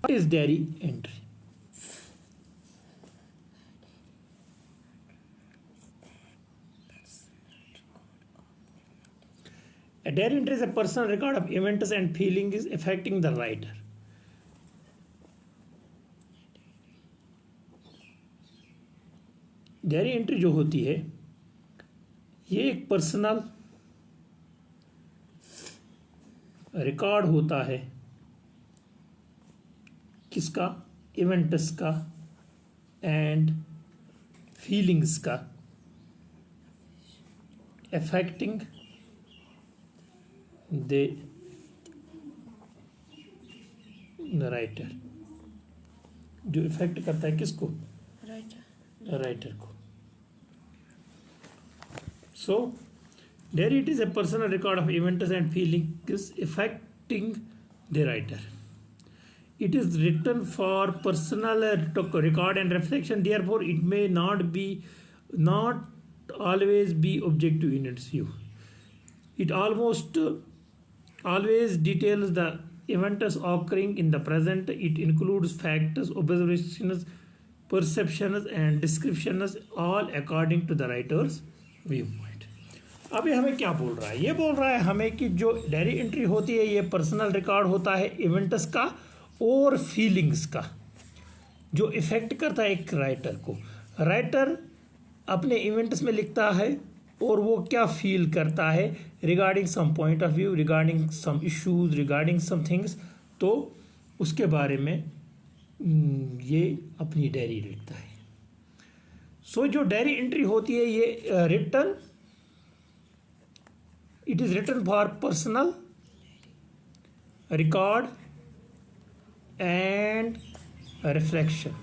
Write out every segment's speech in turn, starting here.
What is diary entry? A diary entry is a personal record of events and feelings affecting the writer. Diary entry जो होती है ये एक personal record होता है किसका, इवेंट्स का एंड फीलिंग्स का, अफेक्टिंग द राइटर, जो इफेक्ट करता है किसको, राइटर को. So, diary it is a personal record of events and feelings affecting the writer. It is written for personal record and reflection. Therefore, it may not always be objective in its view. It almost always details the events occurring in the present. It includes facts, observations, perceptions, and descriptions, all according to the writer's viewpoint. अब ये हमें क्या बोल रहा है, ये बोल रहा है हमें कि जो डायरी एंट्री होती है ये पर्सनल रिकॉर्ड होता है इवेंट्स का और फीलिंग्स का, जो इफेक्ट करता है एक राइटर को. राइटर अपने इवेंट्स में लिखता है और वो क्या फील करता है regarding some point of view, regarding some issues, regarding some things, तो उसके बारे में ये अपनी डायरी लिखता है. सो जो डायरी एंट्री होती है ये written, it is written for personal record and reflection.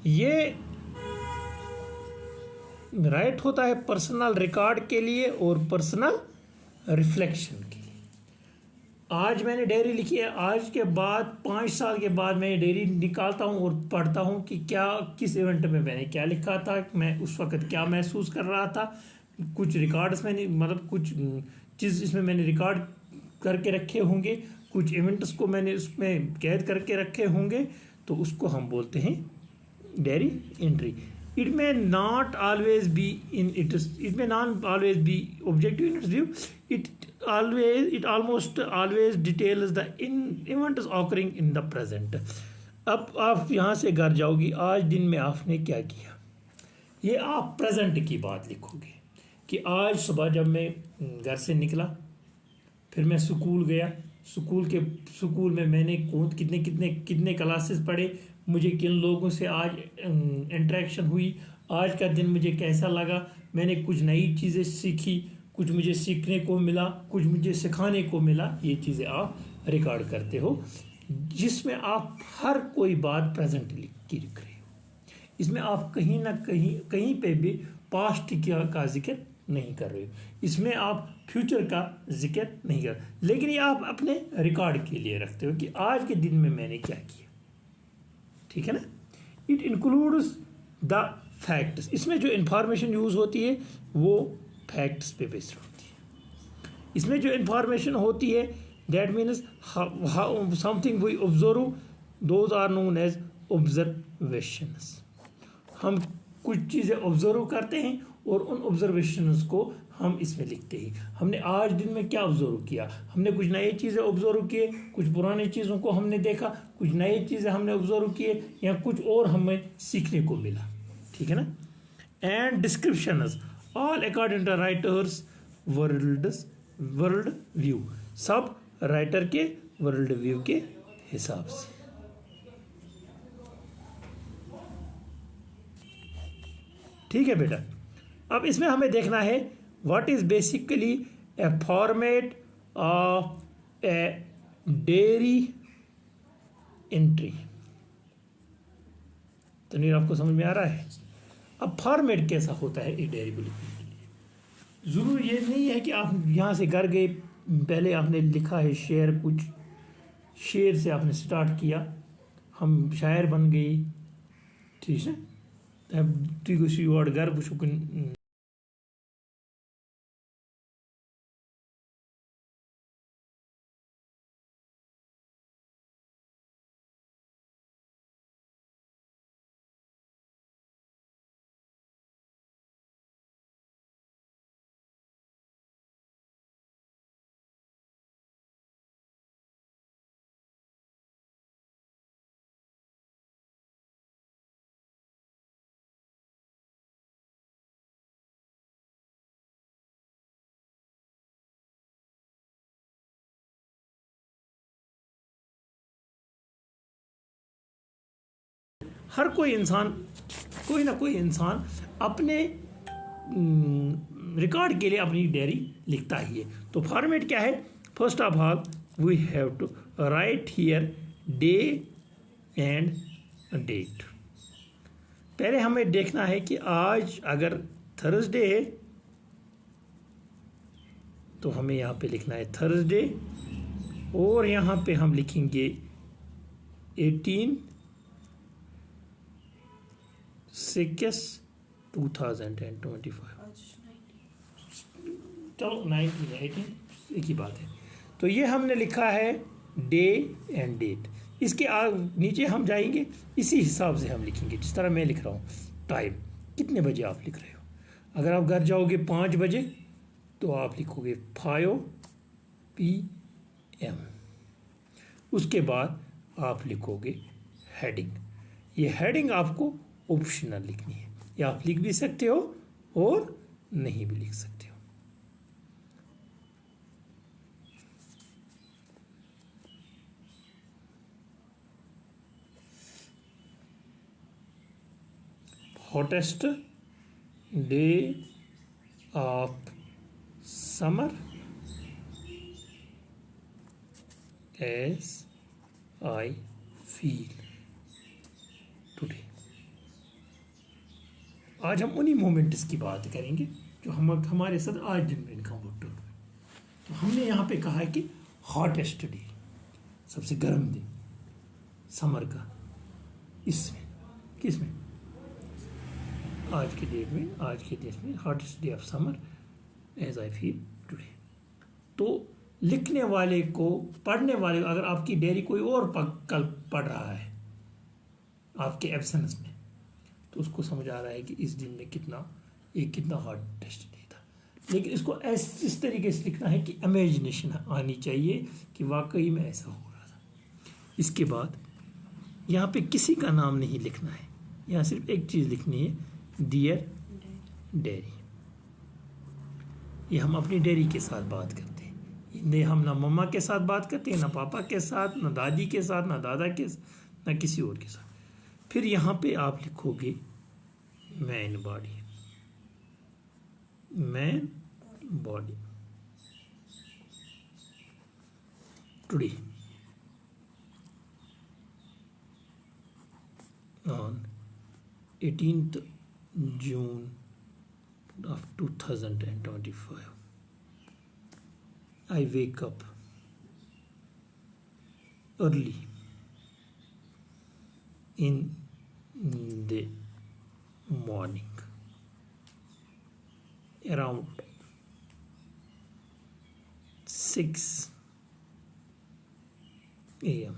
ये राइट होता है पर्सनल रिकॉर्ड के लिए और पर्सनल रिफ्लेक्शन के लिए. आज मैंने डायरी लिखी है, आज के बाद 5 साल के बाद मैं डायरी निकालता हूँ और पढ़ता हूँ कि क्या किस इवेंट में मैंने क्या लिखा था, मैं उस वक्त क्या महसूस कर रहा था. कुछ रिकॉर्ड्स मैंने मतलब कुछ चीज़ इसमें मैंने रिकॉर्ड करके रखे होंगे, कुछ इवेंट्स को मैंने उसमें कैद करके रखे होंगे, तो उसको हम बोलते हैं diary entry. It may not always be objective in its view. It almost always details the events occurring in the present. अब आप यहाँ से घर जाओगी, आज दिन में आपने क्या किया, ये आप प्रेजेंट की बात लिखोगे कि आज सुबह जब मैं घर से निकला, फिर मैं स्कूल गया, स्कूल में मैंने कितने क्लासेस पढ़े, मुझे किन लोगों से आज इंटरेक्शन हुई, आज का दिन मुझे कैसा लगा, मैंने कुछ नई चीज़ें सीखी, कुछ मुझे सीखने को मिला, कुछ मुझे सिखाने को मिला. ये चीज़ें आप रिकॉर्ड करते हो, जिसमें आप हर कोई बात प्रेजेंट की लिख रहे हो. इसमें आप कहीं ना कहीं पे भी पास्ट का जिक्र नहीं कर रहे हो, इसमें आप फ्यूचर का जिक्र नहीं कर, लेकिन ये आप अपने रिकॉर्ड के लिए रखते हो कि आज के दिन में मैंने क्या किया. ठीक है ना. It includes the facts. इसमें जो इंफॉर्मेशन यूज़ होती है वो फैक्ट्स पे बेस्ड होती है. इसमें जो इंफॉर्मेशन होती है that means something we observe, those are known as observations. हम कुछ चीज़ें ऑब्जर्व करते हैं और उन ऑब्जर्वेशंस को हम इसमें लिखते हैं. हमने आज दिन में क्या ऑब्जर्व किया, हमने कुछ नई चीज़ें ऑब्जर्व किए, कुछ पुरानी चीज़ों को हमने देखा, कुछ नई चीज़ें हमने ऑब्जर्व किए, या कुछ और हमें सीखने को मिला. ठीक है ना. And descriptions all according to writer's world view. सब राइटर के वर्ल्ड व्यू के हिसाब से. ठीक है बेटा. अब इसमें हमें देखना है what is basically A format of a diary entry. तो नहीं, आपको समझ में आ रहा है. अब फॉर्मेट कैसा होता है एक डायरी को लिखने के लिए. ज़रूर ये नहीं है कि आप यहाँ से घर गए, पहले आपने लिखा है शेर, कुछ शेर से आपने स्टार्ट किया, हम शायर बन गई. ठीक है. ठीक है. घर हर कोई इंसान, कोई ना कोई इंसान अपने रिकॉर्ड के लिए अपनी डायरी लिखता ही है। तो फॉर्मेट क्या है? First of all we have to write here day and date. पहले हमें देखना है कि आज अगर थर्सडे है तो हमें यहाँ पे लिखना है थर्सडे, और यहाँ पे हम लिखेंगे 18/6/2025। चलो 19 18 एक ही बात है। तो ये हमने लिखा है डे एंड डेट। इसके नीचे हम जाएंगे, इसी हिसाब से हम लिखेंगे जिस तरह मैं लिख रहा हूँ। टाइम कितने बजे आप लिख रहे हो? अगर आप घर जाओगे 5 बजे तो आप लिखोगे 5 PM। उसके बाद आप लिखोगे हेडिंग। ये हेडिंग आपको ऑप्शनल लिखनी है, या आप लिख भी सकते हो और नहीं भी लिख सकते हो। Hottest day of summer as I feel today. आज हम उन्हीं मोमेंट्स की बात करेंगे जो हमारे साथ आज दिन में इनकाउंटर हुए। तो हमने यहाँ पे कहा है कि हॉटेस्ट डे, सबसे गर्म दिन समर का, इसमें किसमें? आज के डेट में, आज के देश में hottest day of summer as I feel today. तो लिखने वाले को, पढ़ने वाले को, अगर आपकी डायरी कोई और कल पढ़ रहा है आपके एब्सेंस में, तो उसको समझ आ रहा है कि इस दिन में कितना हॉटेस्ट डे था। लेकिन इसको इस तरीके से लिखना है कि इमेजिनेशन आनी चाहिए कि वाकई में ऐसा हो रहा था। इसके बाद यहाँ पे किसी का नाम नहीं लिखना है, यहाँ सिर्फ एक चीज़ लिखनी है, डियर डेयरी। ये हम अपनी डेयरी के साथ बात करते हैं। नहीं, हम ना मम्मा के साथ बात करते हैं, ना पापा के साथ, ना दादी के साथ, ना दादा के साथ, ना किसी और के साथ। फिर यहाँ पे आप लिखोगे man body, man body today on 18th June of 2025. I wake up early in the morning around 6 AM.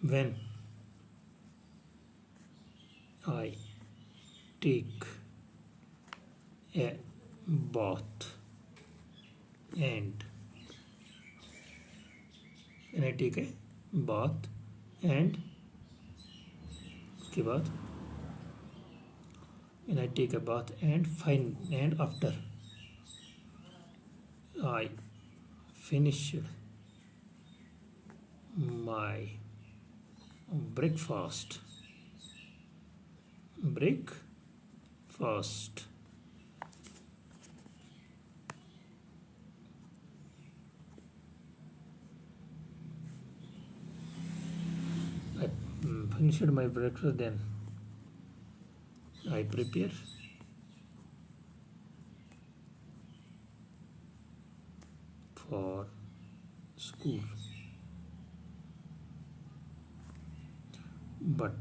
When I take a bath and उसके बाद and after I finished my breakfast I finished my breakfast, then I prepare for school. But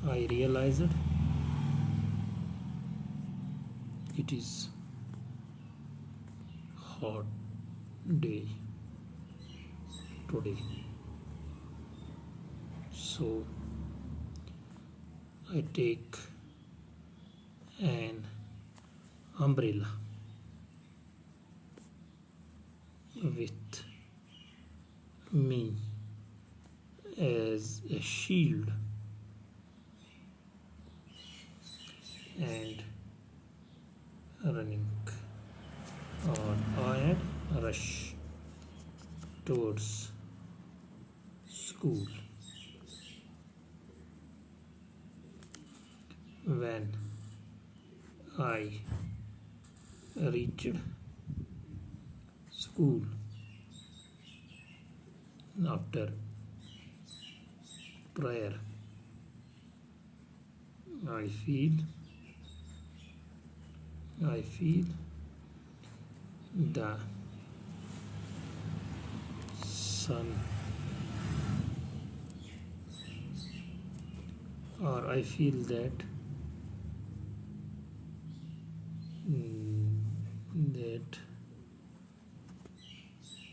I realized it is hot day today, so I take an umbrella with me as a shield and running or rush towards school. When I reached school after prayer, I feel the sun, or I feel that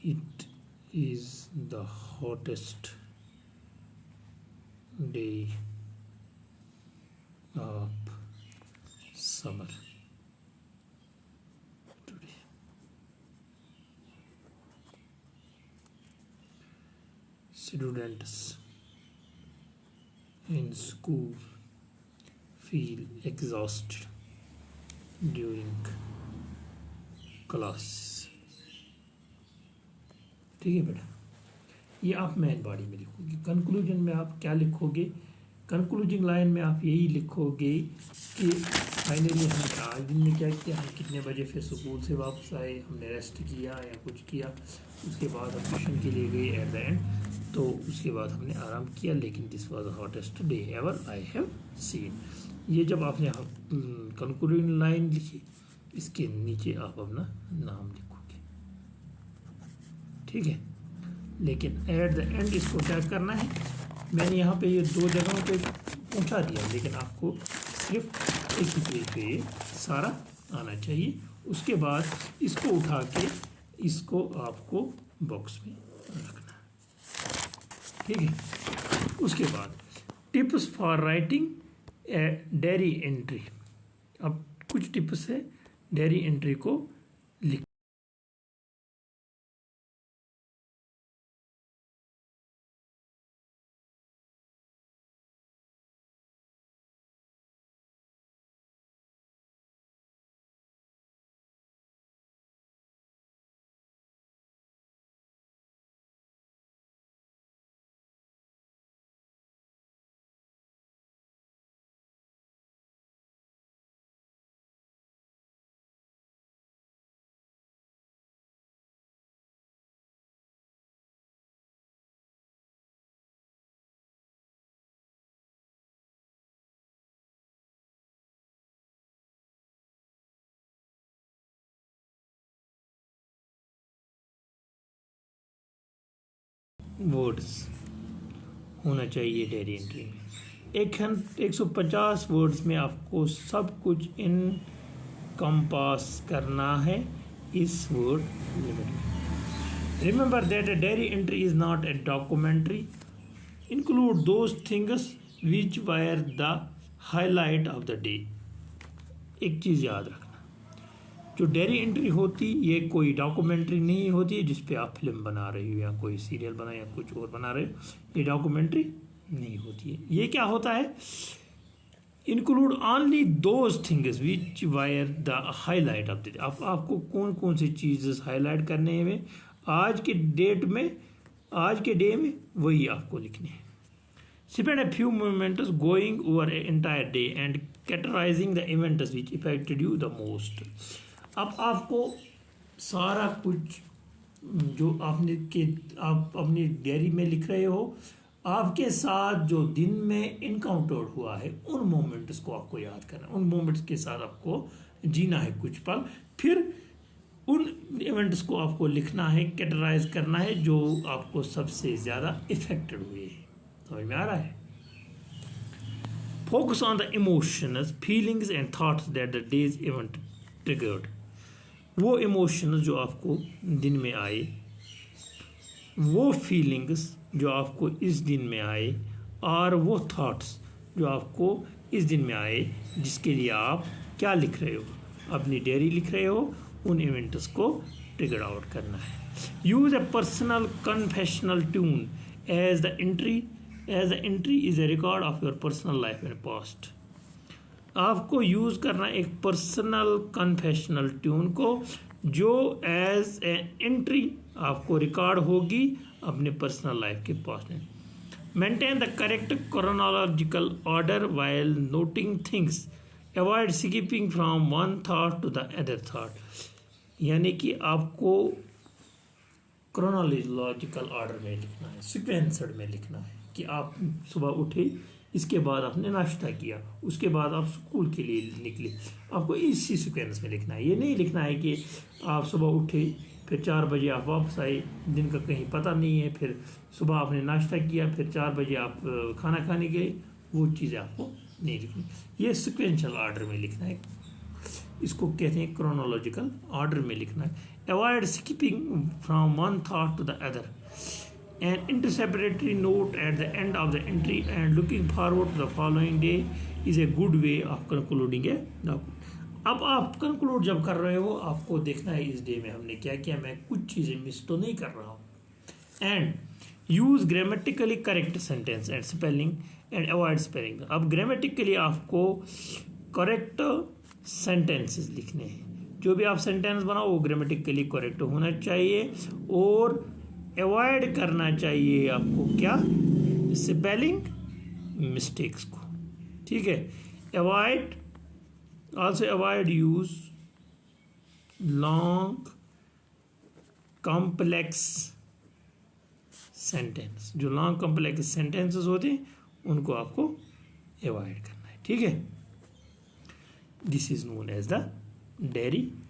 it is the hottest day of summer today. Students in school feel exhausted during class. ठीक है बेटा, ये आप main body में लिखोगे। Conclusion में आप क्या लिखोगे? कंक्लूजिंग लाइन में आप यही लिखोगे कि फाइनली हमने आज दिन में क्या किया, हम कितने बजे फिर स्कूल से वापस आए, हमने रेस्ट किया या कुछ किया, उसके बाद हम ट्यूशन के लिए गए एट द एंड, तो उसके बाद हमने आराम किया, लेकिन this was the hottest day ever I have seen. ये जब आपने कंक्लूजिंग लाइन लिखी, इसके नीचे आप अपना नाम लिखोगे, ठीक है। लेकिन एट द एंड इसको क्या करना है, मैंने यहाँ पे ये दो जगहों पे पहुँचा दिया, लेकिन आपको सिर्फ एक ही पेज पे ये सारा आना चाहिए। उसके बाद इसको उठा के इसको आपको बॉक्स में रखना है, ठीक है। उसके बाद tips for writing diary entry. अब कुछ टिप्स है डायरी एंट्री को लिख। वर्ड्स होना चाहिए डायरी एंट्री में। 150 वर्ड्स में आपको सब कुछ इन कंपास करना है इस वर्ड लिमिट में। Remember that a diary entry is not a documentary. Include those things which were the highlight of the day. एक चीज़ याद रखना, जो डायरी एंट्री होती ये कोई डॉक्यूमेंट्री नहीं होती है जिस पे आप फिल्म बना रही हो या कोई सीरियल बना या कुछ और बना रहे हो, ये डॉक्यूमेंट्री नहीं होती है। ये क्या होता है, include only those things which wire the highlight of the day. आपको कौन कौन सी चीज़ हाईलाइट करने में आज के डेट में, आज के डे में, वही आपको लिखने हैं। Spend a few moments going over an entire day and categorizing the events which affected you the most. अब आपको सारा कुछ जो आप अपनी डायरी में लिख रहे हो, आपके साथ जो दिन में इनकाउंटर हुआ है, उन मोमेंट्स को आपको याद करना, उन मोमेंट्स के साथ आपको जीना है कुछ पल, फिर उन इवेंट्स को आपको लिखना है, कैटेगराइज करना है जो आपको सबसे ज़्यादा इफेक्टेड हुए हैं। समझ में आ रहा है? Focus on the emotions, feelings and thoughts that the days event triggered. वो इमोशंस जो आपको दिन में आए, वो फीलिंग्स जो आपको इस दिन में आए, और वो थॉट्स जो आपको इस दिन में आए, जिसके लिए आप क्या लिख रहे हो, अपनी डायरी लिख रहे हो, उन इवेंट्स को ट्रिगर आउट करना है। Use a personal confessional tune as the entry is a record of your personal life and past. आपको यूज करना एक पर्सनल कन्फेशनल ट्यून को जो एज ए एंट्री आपको रिकॉर्ड होगी अपने पर्सनल लाइफ के पास में। Maintain the correct chronological order while noting things, avoid skipping from one thought to the other thought. यानी कि आपको क्रोनोलॉजिकल ऑर्डर में लिखना है, सीक्वेंसड में लिखना है कि आप सुबह उठे, इसके बाद आपने नाश्ता किया, उसके बाद आप स्कूल के लिए निकले, आपको इसी सीक्वेंस में लिखना है। ये नहीं लिखना है कि आप सुबह उठे फिर 4 बजे आप वापस आए, दिन का कहीं पता नहीं है, फिर सुबह आपने नाश्ता किया, फिर 4 बजे आप खाना खाने गए, वो चीज़ें आपको नहीं लिखनी। ये सिक्वेंशल ऑर्डर में लिखना है, इसको कहते हैं क्रोनोलॉजिकल ऑर्डर में लिखना है। Avoid skipping from one thought to the other, an interceptory note at the end of the entry and looking forward to the following day is a good way of concluding a document. अब आप conclude जब कर रहे हो, आपको देखना है इस डे में हमने क्या किया, मैं कुछ चीज़ें मिस तो नहीं कर रहा हूँ। And use grammatically correct sentence and spelling and avoid spelling. अब ग्रामेटिकली आपको करेक्ट सेंटेंसेस लिखने हैं, जो भी आप सेंटेंस बनाओ वो ग्रामेटिकली करेक्ट होना चाहिए, और अवॉइड करना चाहिए आपको क्या, स्पेलिंग मिस्टेक्स को, ठीक है। Avoid also avoid use long complex sentence, जो long complex sentences होते हैं उनको आपको अवॉइड करना है, ठीक है। This is known as the derivative.